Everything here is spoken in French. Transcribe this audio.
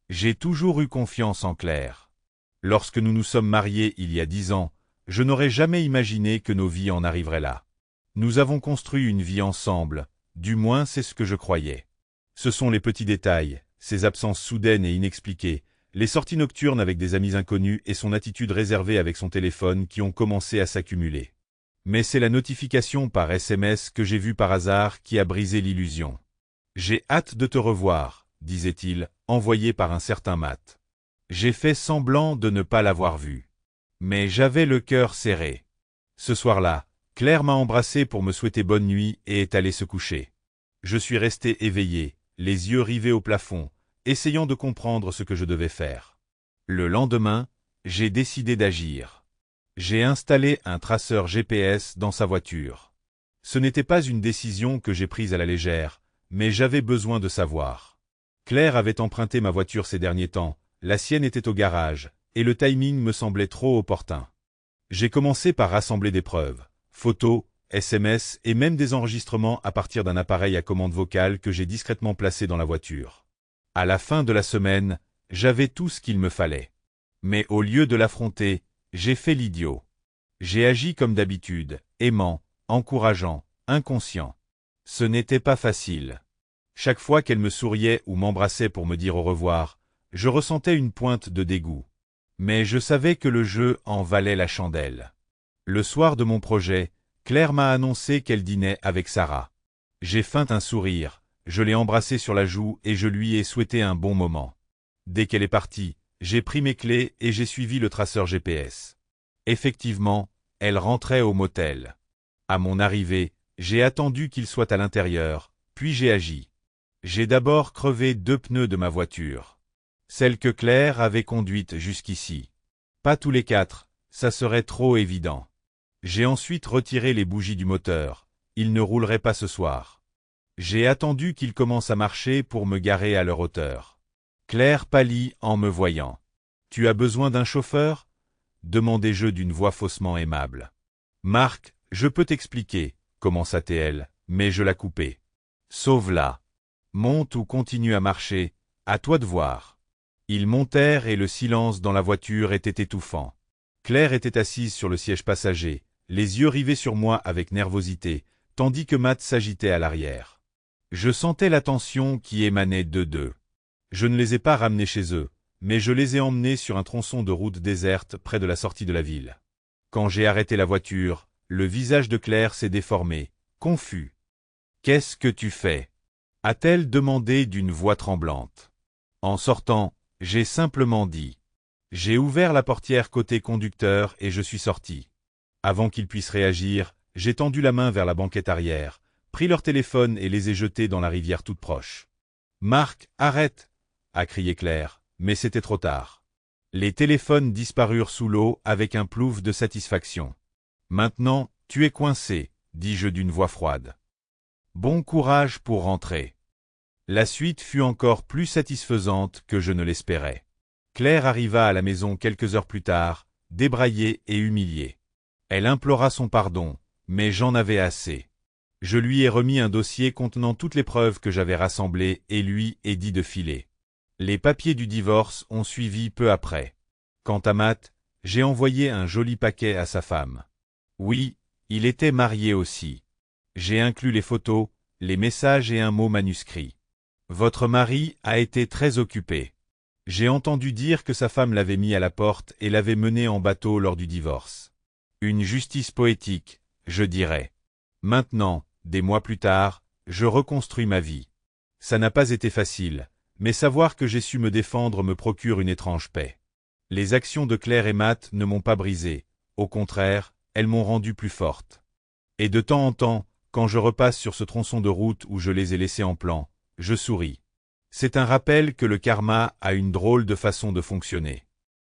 J'ai toujours eu confiance en Claire. Lorsque nous nous sommes mariés il y a 10 ans, je n'aurais jamais imaginé que nos vies en arriveraient là. Nous avons construit une vie ensemble, du moins c'est ce que je croyais. Ce sont les petits détails, ses absences soudaines et inexpliquées, les sorties nocturnes avec des amis inconnus et son attitude réservée avec son téléphone qui ont commencé à s'accumuler. Mais c'est la notification par SMS que j'ai vue par hasard qui a brisé l'illusion. « J'ai hâte de te revoir », disait-il, envoyé par un certain Matt. J'ai fait semblant de ne pas l'avoir vu. Mais j'avais le cœur serré. Ce soir-là, Claire m'a embrassé pour me souhaiter bonne nuit et est allée se coucher. Je suis resté éveillé, les yeux rivés au plafond, essayant de comprendre ce que je devais faire. Le lendemain, j'ai décidé d'agir. J'ai installé un traceur GPS dans sa voiture. Ce n'était pas une décision que j'ai prise à la légère, mais j'avais besoin de savoir. Claire avait emprunté ma voiture ces derniers temps, la sienne était au garage, et le timing me semblait trop opportun. J'ai commencé par rassembler des preuves, photos, SMS et même des enregistrements à partir d'un appareil à commande vocale que j'ai discrètement placé dans la voiture. À la fin de la semaine, j'avais tout ce qu'il me fallait. Mais au lieu de l'affronter, j'ai fait l'idiot. J'ai agi comme d'habitude, aimant, encourageant, inconscient. Ce n'était pas facile. Chaque fois qu'elle me souriait ou m'embrassait pour me dire au revoir, je ressentais une pointe de dégoût. Mais je savais que le jeu en valait la chandelle. Le soir de mon projet, Claire m'a annoncé qu'elle dînait avec Sarah. J'ai feint un sourire, je l'ai embrassée sur la joue et je lui ai souhaité un bon moment. Dès qu'elle est partie, j'ai pris mes clés et j'ai suivi le traceur GPS. Effectivement, elle rentrait au motel. À mon arrivée, j'ai attendu qu'il soit à l'intérieur, puis j'ai agi. J'ai d'abord crevé 2 pneus de ma voiture. Celle que Claire avait conduite jusqu'ici. Pas tous les 4, ça serait trop évident. J'ai ensuite retiré les bougies du moteur, il ne roulerait pas ce soir. J'ai attendu qu'ils commencent à marcher pour me garer à leur hauteur. Claire pâlit en me voyant. « Tu as besoin d'un chauffeur ?» demandai-je d'une voix faussement aimable. « Marc, je peux t'expliquer, » commença-t-elle, mais je la coupai. « Sauve-la. Monte ou continue à marcher, à toi de voir. » Ils montèrent et le silence dans la voiture était étouffant. Claire était assise sur le siège passager, les yeux rivés sur moi avec nervosité, tandis que Matt s'agitait à l'arrière. Je sentais la tension qui émanait d'eux deux. Je ne les ai pas ramenés chez eux, mais je les ai emmenés sur un tronçon de route déserte près de la sortie de la ville. Quand j'ai arrêté la voiture, le visage de Claire s'est déformé, confus. « Qu'est-ce que tu fais ?» a-t-elle demandé d'une voix tremblante. En sortant, j'ai simplement dit. J'ai ouvert la portière côté conducteur et je suis sorti. Avant qu'ils puissent réagir, j'ai tendu la main vers la banquette arrière, pris leur téléphone et les ai jetés dans la rivière toute proche. « Marc, arrête !» a crié Claire, mais c'était trop tard. Les téléphones disparurent sous l'eau avec un plouf de satisfaction. « Maintenant, tu es coincé, dis-je d'une voix froide. Bon courage pour rentrer. » La suite fut encore plus satisfaisante que je ne l'espérais. Claire arriva à la maison quelques heures plus tard, débraillée et humiliée. Elle implora son pardon, mais j'en avais assez. Je lui ai remis un dossier contenant toutes les preuves que j'avais rassemblées et lui ai dit de filer. Les papiers du divorce ont suivi peu après. Quant à Matt, j'ai envoyé un joli paquet à sa femme. Oui, il était marié aussi. J'ai inclus les photos, les messages et un mot manuscrit. Votre mari a été très occupé. J'ai entendu dire que sa femme l'avait mis à la porte et l'avait mené en bateau lors du divorce. Une justice poétique, je dirais. Maintenant, des mois plus tard, je reconstruis ma vie. Ça n'a pas été facile, mais savoir que j'ai su me défendre me procure une étrange paix. Les actions de Claire et Matt ne m'ont pas brisée, au contraire, elles m'ont rendue plus forte. Et de temps en temps, quand je repasse sur ce tronçon de route où je les ai laissés en plan, je souris. C'est un rappel que le karma a une drôle de façon de fonctionner.